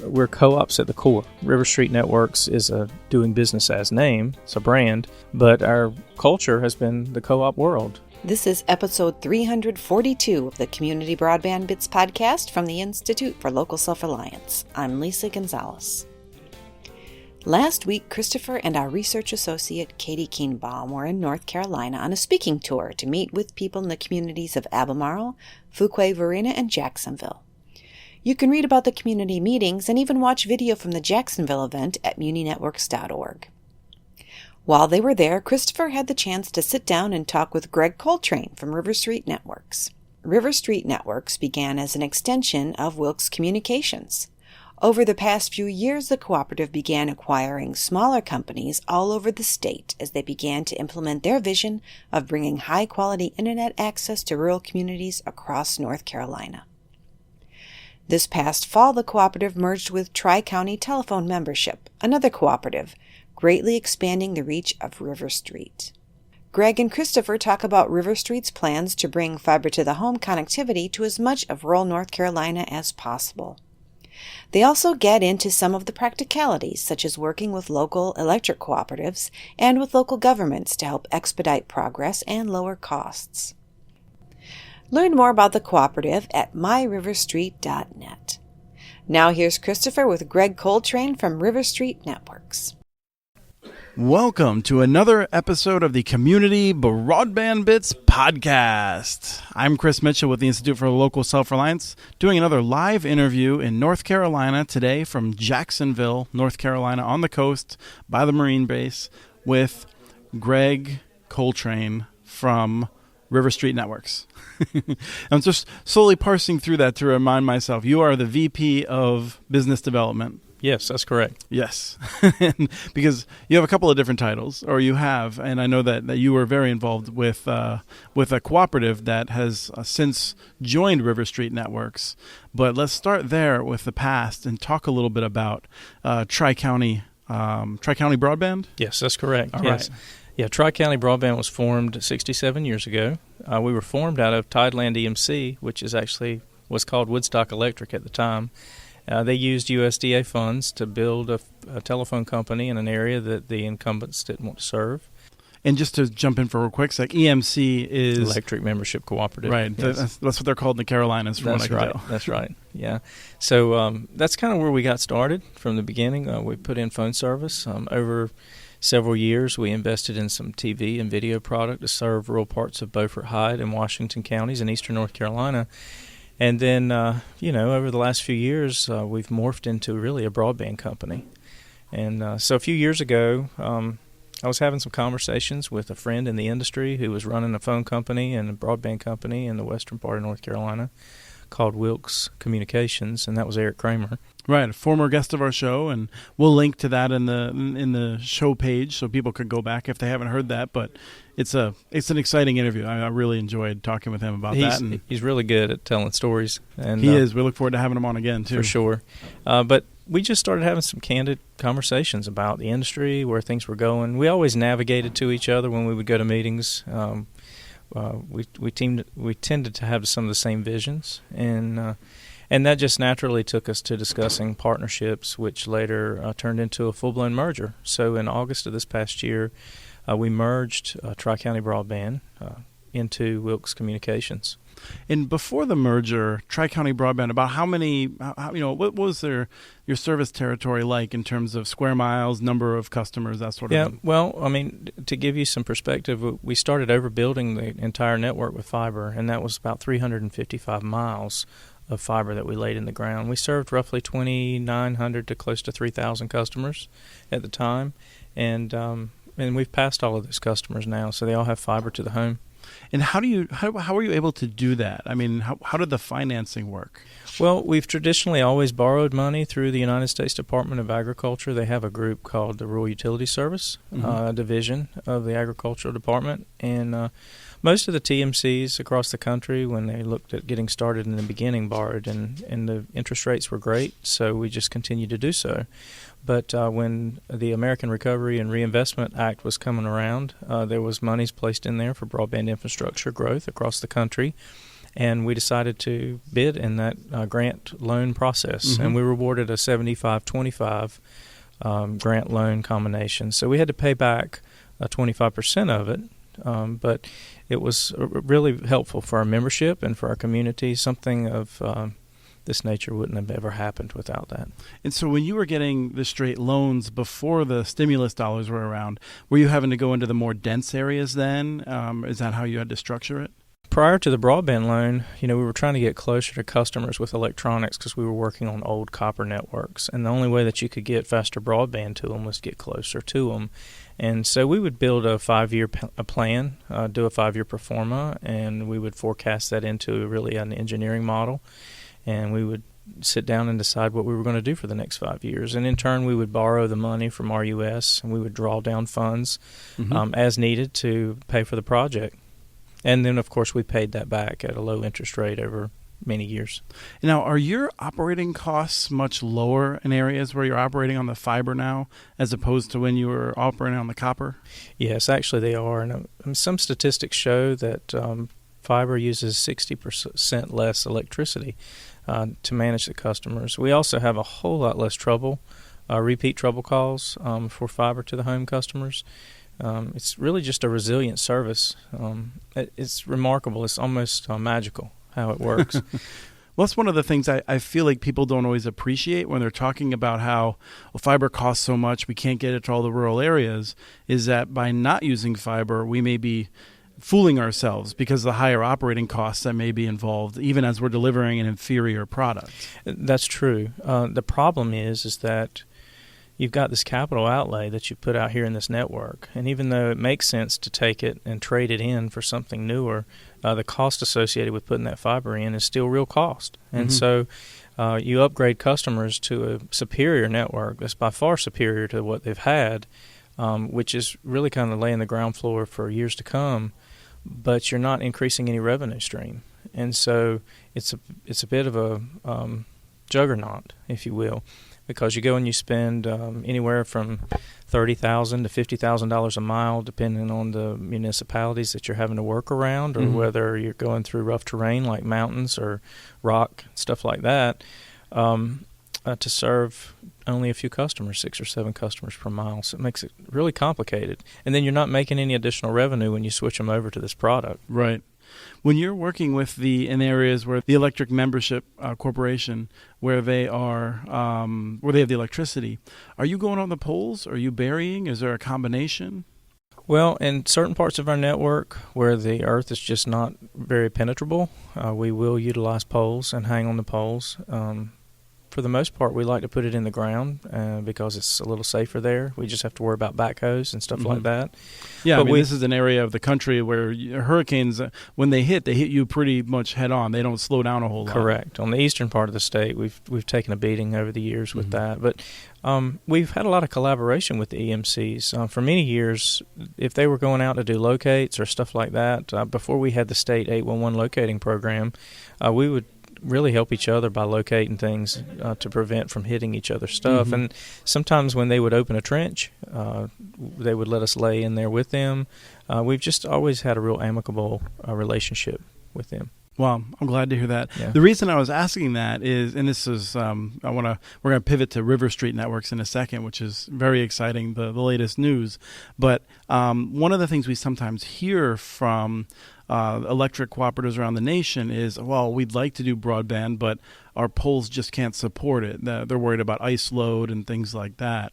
we're co-ops at the core. RiverStreet Networks is a doing business as name, it's a brand, but our culture has been the co-op world. This is episode 342 of the Community Broadband Bits podcast from the Institute for Local Self-Reliance. I'm Lisa Gonzalez. Last week, Christopher and our research associate, Katie Kienbaum, were in North Carolina on a speaking tour to meet with people in the communities of Albemarle, Fuquay-Varina, and Jacksonville. You can read about the community meetings and even watch video from the Jacksonville event at muninetworks.org. While they were there, Christopher had the chance to sit down and talk with Greg Coltrane from RiverStreet Networks. RiverStreet Networks began as an extension of Wilkes Communications. Over the past few years, the cooperative began acquiring smaller companies all over the state as they began to implement their vision of bringing high-quality internet access to rural communities across North Carolina. This past fall, the cooperative merged with Tri-County Telephone Membership, another cooperative, greatly expanding the reach of RiverStreet. Greg and Christopher talk about RiverStreet's plans to bring fiber-to-the-home connectivity to as much of rural North Carolina as possible. They also get into some of the practicalities, such as working with local electric cooperatives and with local governments to help expedite progress and lower costs. Learn more about the cooperative at myriverstreet.net. Now here's Christopher with Greg Coltrane from RiverStreet Networks. Welcome to another episode of the Community Broadband Bits podcast. I'm Chris Mitchell with the Institute for Local Self-Reliance, doing another live interview in North Carolina today from Jacksonville, North Carolina, on the coast by the Marine Base with Greg Coltrane from RiverStreet Networks. I'm just slowly parsing through that to remind myself, you are the VP of Business Development. Yes, that's correct. Yes, because you have a couple of different titles, or you have, and I know that you were very involved with a cooperative that has since joined RiverStreet Networks. But let's start there with the past and talk a little bit about Tri-County Broadband. Yes, that's correct. All yes. right. Yeah, Tri-County Broadband was formed 67 years ago. We were formed out of Tideland EMC, which was called Woodstock Electric at the time. They used USDA funds to build a telephone company in an area that the incumbents didn't want to serve. And just to jump in for a real quick sec, EMC is Electric Membership Cooperative. Right. Yes. That's what they're called in the Carolinas, from what I can tell. That's right. Yeah. So that's kind of where we got started from the beginning. We put in phone service. Over several years, we invested in some TV and video product to serve rural parts of Beaufort, Hyde, and Washington counties in eastern North Carolina. And then, over the last few years, we've morphed into really a broadband company. And so a few years ago, I was having some conversations with a friend in the industry who was running a phone company and a broadband company in the western part of North Carolina called Wilkes Communications, and that was Eric Kramer. Right, a former guest of our show, and we'll link to that in the show page so people could go back if they haven't heard that. But it's an exciting interview. I really enjoyed talking with him about that. And he's really good at telling stories. And he is. We look forward to having him on again, too. For sure. But we just started having some candid conversations about the industry, where things were going. We always navigated to each other when we would go to meetings. We tended to have some of the same visions, and that just naturally took us to discussing partnerships, which later turned into a full-blown merger. So in August of this past year, we merged Tri-County Broadband into Wilkes Communications. And before the merger, Tri-County Broadband, about what was your service territory like in terms of square miles, number of customers, that sort of thing? Yeah, well, I mean, to give you some perspective, we started overbuilding the entire network with fiber, and that was about 355 miles of fiber that we laid in the ground. We served roughly 2,900 to close to 3,000 customers at the time, and we've passed all of those customers now, so they all have fiber to the home. And how were you able to do that? I mean, how did the financing work? Well, we've traditionally always borrowed money through the United States Department of Agriculture. They have a group called the Rural Utility Service, division of the Agricultural Department. And most of the TMCs across the country, when they looked at getting started in the beginning, borrowed, and the interest rates were great, so we just continued to do so. But when the American Recovery and Reinvestment Act was coming around, there was monies placed in there for broadband infrastructure growth across the country. and we decided to bid in that grant loan process, and we were awarded a 75-25 grant loan combination. So we had to pay back 25% of it, but it was really helpful for our membership and for our community. Something of this nature wouldn't have ever happened without that. And so when you were getting the straight loans before the stimulus dollars were around, were you having to go into the more dense areas then? Is that how you had to structure it? Prior to the broadband loan, we were trying to get closer to customers with electronics because we were working on old copper networks. And the only way that you could get faster broadband to them was get closer to them. And so we would build a 5-year plan, do a 5-year pro forma, and we would forecast that into really an engineering model. And we would sit down and decide what we were going to do for the next 5 years. And in turn, we would borrow the money from RUS, and we would draw down funds as needed to pay for the project. And then, of course, we paid that back at a low interest rate over many years. Now, are your operating costs much lower in areas where you're operating on the fiber now as opposed to when you were operating on the copper? Yes, actually they are. And some statistics show that fiber uses 60% less electricity to manage the customers. We also have a whole lot less trouble, repeat trouble calls for fiber to the home customers. It's really just a resilient service. It's remarkable. It's almost magical how it works. Well, that's one of the things I feel like people don't always appreciate when they're talking about how fiber costs so much, we can't get it to all the rural areas, is that by not using fiber, we may be fooling ourselves because of the higher operating costs that may be involved, even as we're delivering an inferior product. That's true. The problem is that you've got this capital outlay that you put out here in this network, and even though it makes sense to take it and trade it in for something newer, the cost associated with putting that fiber in is still real cost. And so you upgrade customers to a superior network that's by far superior to what they've had, which is really kind of laying the ground floor for years to come, but you're not increasing any revenue stream. And so it's a bit of a juggernaut, if you will, because you go and you spend anywhere from $30,000 to $50,000 a mile, depending on the municipalities that you're having to work around, or whether you're going through rough terrain like mountains or rock, stuff like that, to serve only a few customers, 6 or 7 customers per mile. So it makes it really complicated. And then you're not making any additional revenue when you switch them over to this product. Right. When you're working with in areas where the electric membership corporation, where they are, where they have the electricity, are you going on the poles? Are you burying? Is there a combination? Well, in certain parts of our network where the earth is just not very penetrable, we will utilize poles and hang on the poles. For the most part, we like to put it in the ground because it's a little safer there. We just have to worry about backhoes and stuff like that. Yeah, but this is an area of the country where hurricanes, when they hit you pretty much head on. They don't slow down a whole lot. Correct. On the eastern part of the state, we've taken a beating over the years with that. But we've had a lot of collaboration with the EMCs. For many years, if they were going out to do locates or stuff like that, before we had the state 811 locating program, we would really help each other by locating things to prevent from hitting each other's stuff. And sometimes when they would open a trench, they would let us lay in there with them. We've just always had a real amicable relationship with them. Well, I'm glad to hear that. Yeah. The reason I was asking that is, and this is, we're going to pivot to RiverStreet Networks in a second, which is very exciting, the latest news. But one of the things we sometimes hear from electric cooperatives around the nation is, well, we'd like to do broadband, but our poles just can't support it. They're worried about ice load and things like that.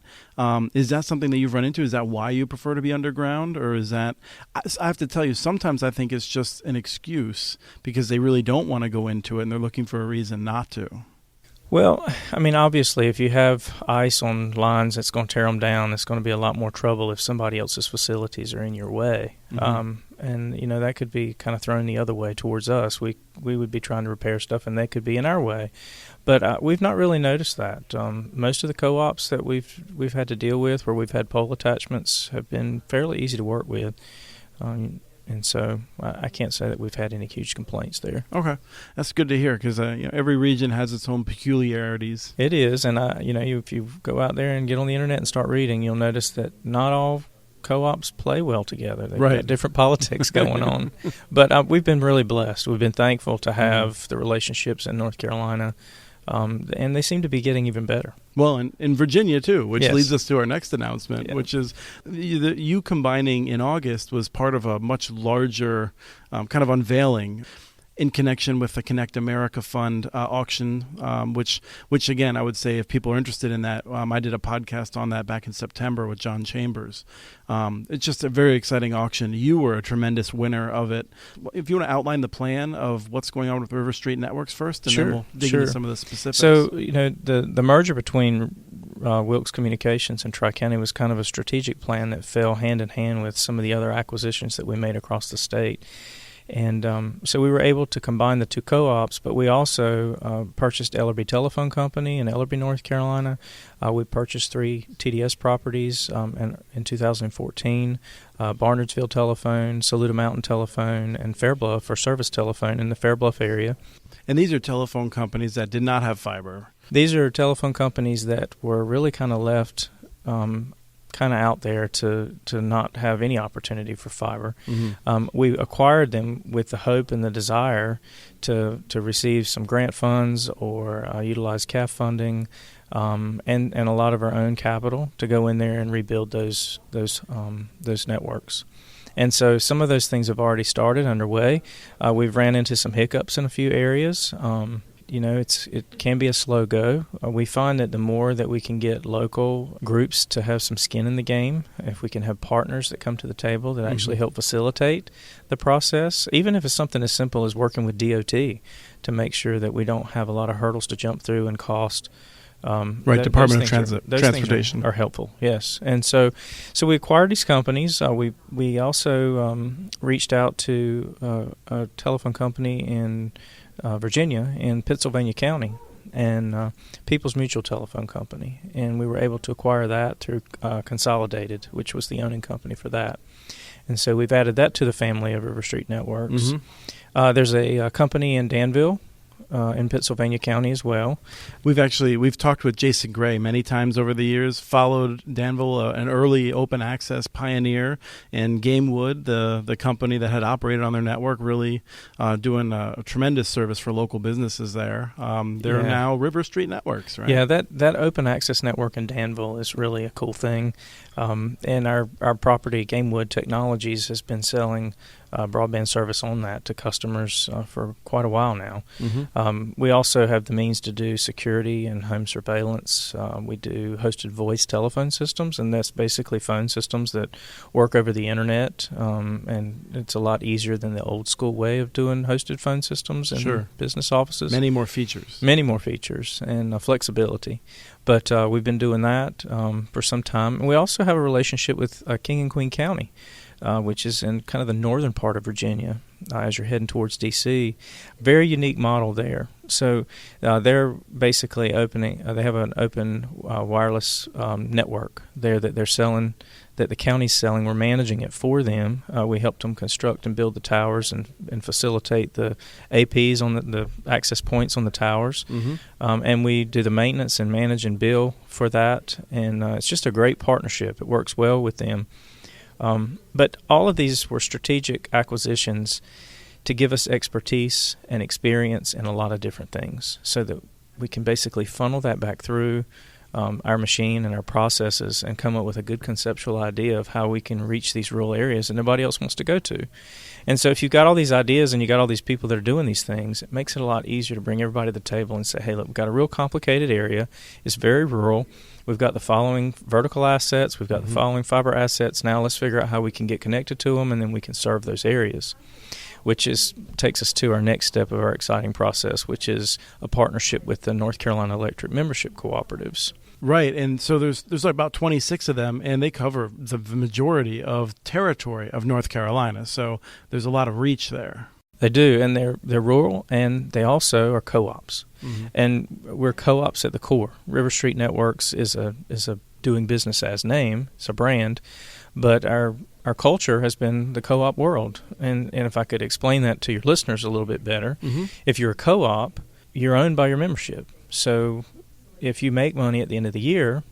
Is that something that you've run into? Is that why you prefer to be underground? Or is that, I have to tell you, sometimes I think it's just an excuse because they really don't want to go into it and they're looking for a reason not to. Well, I mean, obviously, if you have ice on lines that's going to tear them down, it's going to be a lot more trouble if somebody else's facilities are in your way. And, that could be kind of thrown the other way towards us. We would be trying to repair stuff, and they could be in our way. But we've not really noticed that. Most of the co-ops that we've had to deal with where we've had pole attachments have been fairly easy to work with. And so I can't say that we've had any huge complaints there. Okay. That's good to hear because every region has its own peculiarities. It is. And, if you go out there and get on the internet and start reading, you'll notice that not all co-ops play well together. They've Right. got different politics going on. But we've been really blessed. We've been thankful to have the relationships in North Carolina, and they seem to be getting even better. Well, in Virginia, too, which Yes. leads us to our next announcement, which is you combining in August was part of a much larger kind of unveiling in connection with the Connect America Fund auction, which again, I would say if people are interested in that, I did a podcast on that back in September with John Chambers. It's just a very exciting auction. You were a tremendous winner of it. If you want to outline the plan of what's going on with RiverStreet Networks first, and then we'll dig into some of the specifics. So, the merger between Wilkes Communications and Tri-County was kind of a strategic plan that fell hand in hand with some of the other acquisitions that we made across the state. And so we were able to combine the two co-ops, but we also purchased Ellerby Telephone Company in Ellerby, North Carolina. We purchased 3 TDS properties in 2014, Barnardsville Telephone, Saluda Mountain Telephone, and Fairbluff for service telephone in the Fairbluff area. And these are telephone companies that did not have fiber. These are telephone companies that were really kind of left kind of out there to not have any opportunity for fiber. Mm-hmm. We acquired them with the hope and the desire to receive some grant funds or utilize CAF funding and a lot of our own capital to go in there and rebuild those networks. And so some of those things have already started underway. We've ran into some hiccups in a few areas. It can be a slow go. We find that the more that we can get local groups to have some skin in the game, if we can have partners that come to the table that actually help facilitate the process, even if it's something as simple as working with DOT to make sure that we don't have a lot of hurdles to jump through and cost. Department of Transportation are helpful, yes. And so we acquired these companies. We also reached out to a telephone company in Virginia in Pittsylvania County and People's Mutual Telephone Company, and we were able to acquire that through Consolidated, which was the owning company for that. And so we've added that to the family of RiverStreet Networks. Mm-hmm. There's a company in Danville in Pittsylvania County as well. We've talked with Jason Gray many times over the years, followed Danville, an early open access pioneer, and Gamewood, the company that had operated on their network, really doing a tremendous service for local businesses there. They're now RiverStreet Networks, right? Yeah, that open access network in Danville is really a cool thing. And our property, Gamewood Technologies, has been selling broadband service on that to customers for quite a while now. Mm-hmm. We also have the means to do security and home surveillance. We do hosted voice telephone systems, and that's basically phone systems that work over the internet, and it's a lot easier than the old school way of doing hosted phone systems in business offices. Many more features and flexibility. But we've been doing that for some time. And we also have a relationship with King and Queen County, which is in kind of the northern part of Virginia as you're heading towards D.C. Very unique model there. So they're basically opening they have an open wireless network there that they're selling, that the county's selling. We're managing it for them. We helped them construct and build the towers and facilitate the APs on the access points on the towers. Mm-hmm. And we do the maintenance and manage and bill for that. And it's just a great partnership. It works well with them. But all of these were strategic acquisitions to give us expertise and experience in a lot of different things so that we can basically funnel that back through our machine and our processes and come up with a good conceptual idea of how we can reach these rural areas that nobody else wants to go to. And so if you've got all these ideas and you've got all these people that are doing these things, it makes it a lot easier to bring everybody to the table and say, hey, look, we've got a real complicated area. It's very rural. We've got the following vertical assets. We've got the following fiber assets. Now let's figure out how we can get connected to them, and then we can serve those areas, which takes us to our next step of our exciting process, which is a partnership with the North Carolina Electric Membership Cooperatives. Right, and so there's about 26 of them, and they cover the majority of territory of North Carolina. So there's a lot of reach there. They do, and they're rural, and they also are co-ops. Mm-hmm. And we're co-ops at the core. RiverStreet Networks is a doing business as name. It's a brand, but our culture has been the co-op world. And if I could explain that to your listeners a little bit better, if you're a co-op, you're owned by your membership. So if you make money at the end of the year,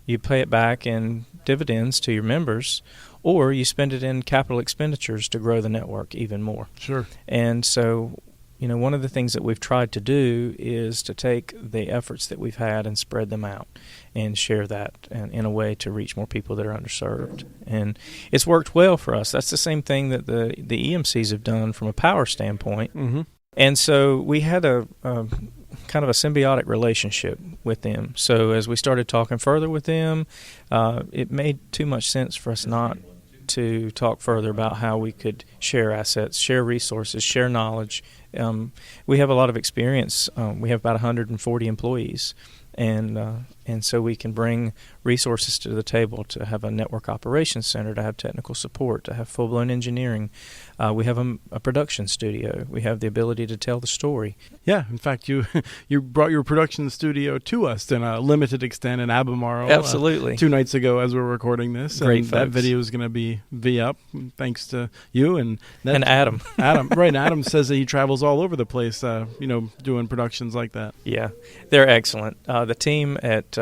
you pay it back in dividends to your members, or you spend it in capital expenditures to grow the network even more. Sure. And so, one of the things that we've tried to do is to take the efforts that we've had and spread them out and share that in a way to reach more people that are underserved. And it's worked well for us. That's the same thing that the EMCs have done from a power standpoint. Mm-hmm. And so we had a kind of a symbiotic relationship with them. So as we started talking further with them, it made too much sense for us not to talk further about how we could share assets, share resources, share knowledge. We have a lot of experience. We have about 140 employees, and so we can bring resources to the table to have a network operations center, to have technical support, to have full-blown engineering. We have a production studio. We have the ability to tell the story. Yeah, in fact, you brought your production studio to us in a limited extent in Albemarle. Absolutely. 2 nights ago as we were recording this. Great and that video is going to be up thanks to you and Adam. Adam, right. And Adam says that he travels all over the place, doing productions like that. Yeah, they're excellent. The team at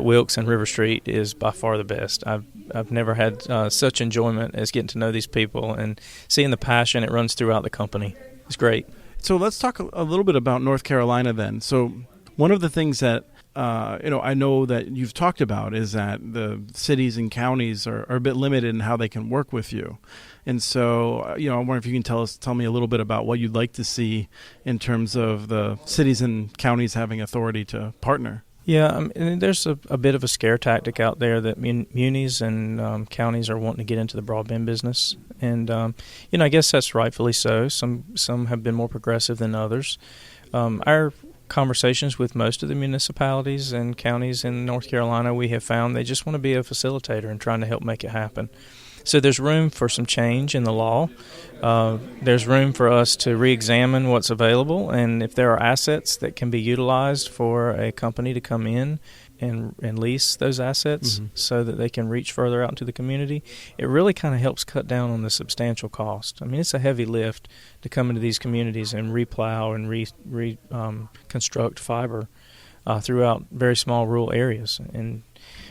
Wilkes and RiverStreet is by far the best. I've never had such enjoyment as getting to know these people and seeing the passion it runs throughout the company. It's great. So let's talk a little bit about North Carolina then. So one of the things that I know that you've talked about is that the cities and counties are a bit limited in how they can work with you. And so, I wonder if you can tell me a little bit about what you'd like to see in terms of the cities and counties having authority to partner. Yeah, there's a bit of a scare tactic out there that munis and counties are wanting to get into the broadband business, and I guess that's rightfully so. Some have been more progressive than others. Our conversations with most of the municipalities and counties in North Carolina, we have found they just want to be a facilitator and trying to help make it happen. So there's room for some change in the law. There's room for us to re-examine what's available, and if there are assets that can be utilized for a company to come in and lease those assets so that they can reach further out into the community, it really kind of helps cut down on the substantial cost. I mean, it's a heavy lift to come into these communities and replow and reconstruct fiber throughout very small rural areas.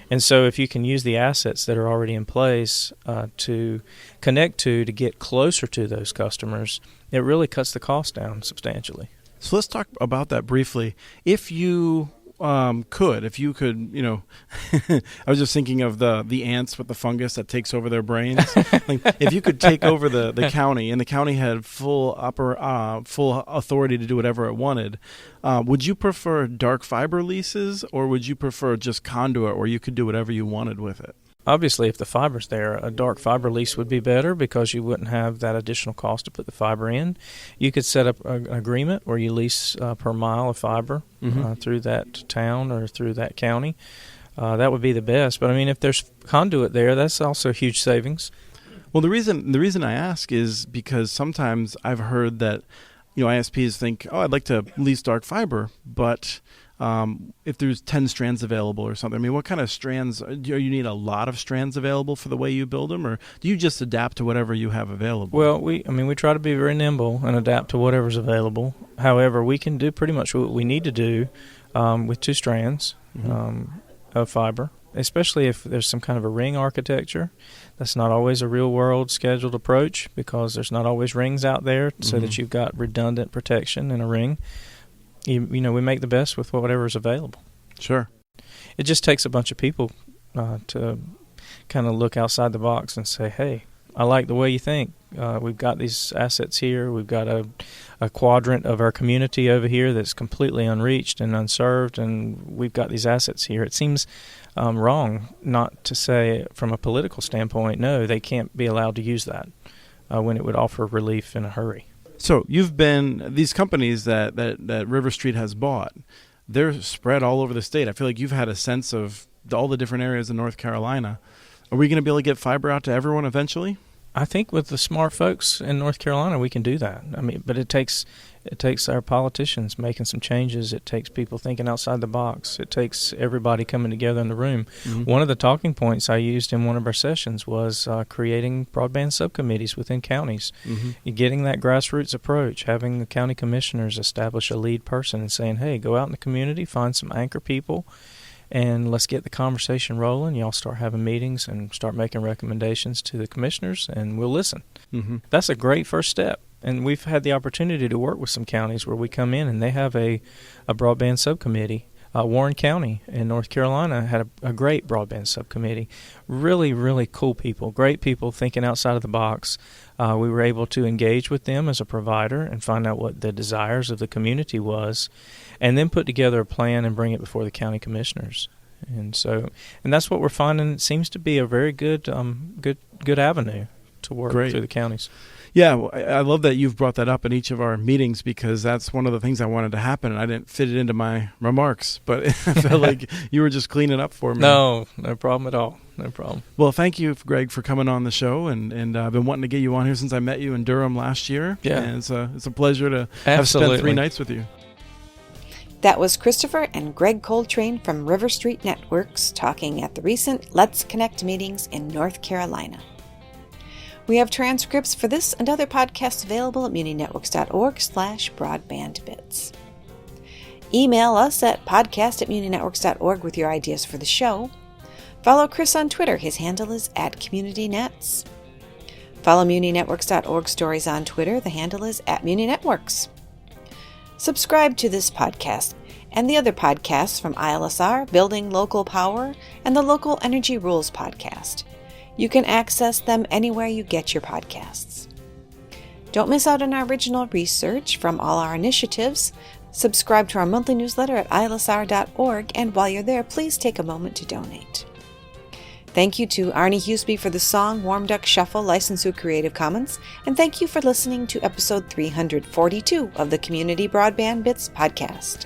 And so if you can use the assets that are already in place to connect to get closer to those customers, it really cuts the cost down substantially. So let's talk about that briefly. If you could, I was just thinking of the ants with the fungus that takes over their brains. Like, if you could take over the county, and the county had full authority to do whatever it wanted, would you prefer dark fiber leases, or would you prefer just conduit where you could do whatever you wanted with it? Obviously, if the fiber's there, a dark fiber lease would be better because you wouldn't have that additional cost to put the fiber in. You could set up an agreement where you lease per mile of fiber through that town or through that county. That would be the best. But, if there's conduit there, that's also huge savings. Well, the reason I ask is because sometimes I've heard that ISPs think, I'd like to lease dark fiber, but if there's 10 strands available or something, what kind of strands? Do you need a lot of strands available for the way you build them, or do you just adapt to whatever you have available? Well, we try to be very nimble and adapt to whatever's available. However, we can do pretty much what we need to do with 2 strands of fiber, especially if there's some kind of a ring architecture. That's not always a real-world scheduled approach because there's not always rings out there so that you've got redundant protection in a ring. We make the best with whatever's available. Sure. It just takes a bunch of people to kind of look outside the box and say, hey, I like the way you think. We've got these assets here. We've got a quadrant of our community over here that's completely unreached and unserved, and we've got these assets here. It seems wrong not to say from a political standpoint, no, they can't be allowed to use that when it would offer relief in a hurry. So you've been, these companies that RiverStreet has bought, they're spread all over the state. I feel like you've had a sense of all the different areas in North Carolina. Are we going to be able to get fiber out to everyone eventually? I think with the smart folks in North Carolina, we can do that. But it takes our politicians making some changes. It takes people thinking outside the box. It takes everybody coming together in the room. One of the talking points I used in one of our sessions was creating broadband subcommittees within counties, getting that grassroots approach, having the county commissioners establish a lead person and saying, hey, go out in the community, find some anchor people, and let's get the conversation rolling. Y'all start having meetings and start making recommendations to the commissioners, and we'll listen. Mm-hmm. That's a great first step. And we've had the opportunity to work with some counties where we come in and they have a broadband subcommittee. Warren County in North Carolina had a great broadband subcommittee. Really, really cool people, great people thinking outside of the box. We were able to engage with them as a provider and find out what the desires of the community was, and then put together a plan and bring it before the county commissioners. And that's what we're finding. It seems to be a very good avenue to work through the counties. Yeah, well, I love that you've brought that up in each of our meetings, because that's one of the things I wanted to happen, and I didn't fit it into my remarks, but I felt like you were just cleaning up for me. No problem at all. No problem. Well, thank you, Greg, for coming on the show, and I've been wanting to get you on here since I met you in Durham last year. Yeah. And it's a pleasure to have spent 3 nights with you. That was Christopher and Greg Coltrane from RiverStreet Networks talking at the recent Let's Connect meetings in North Carolina. We have transcripts for this and other podcasts available at muninetworks.org/broadbandbits. Email us at podcast@muninetworks.org with your ideas for the show. Follow Chris on Twitter. His handle is @CommunityNets. Follow muninetworks.org stories on Twitter. The handle is @muninetworks. Subscribe to this podcast and the other podcasts from ILSR, Building Local Power, and the Local Energy Rules podcast. You can access them anywhere you get your podcasts. Don't miss out on our original research from all our initiatives. Subscribe to our monthly newsletter at ilsr.org, and while you're there, please take a moment to donate. Thank you to Arnie Huseby for the song Warm Duck Shuffle, licensed through Creative Commons, and thank you for listening to episode 342 of the Community Broadband Bits podcast.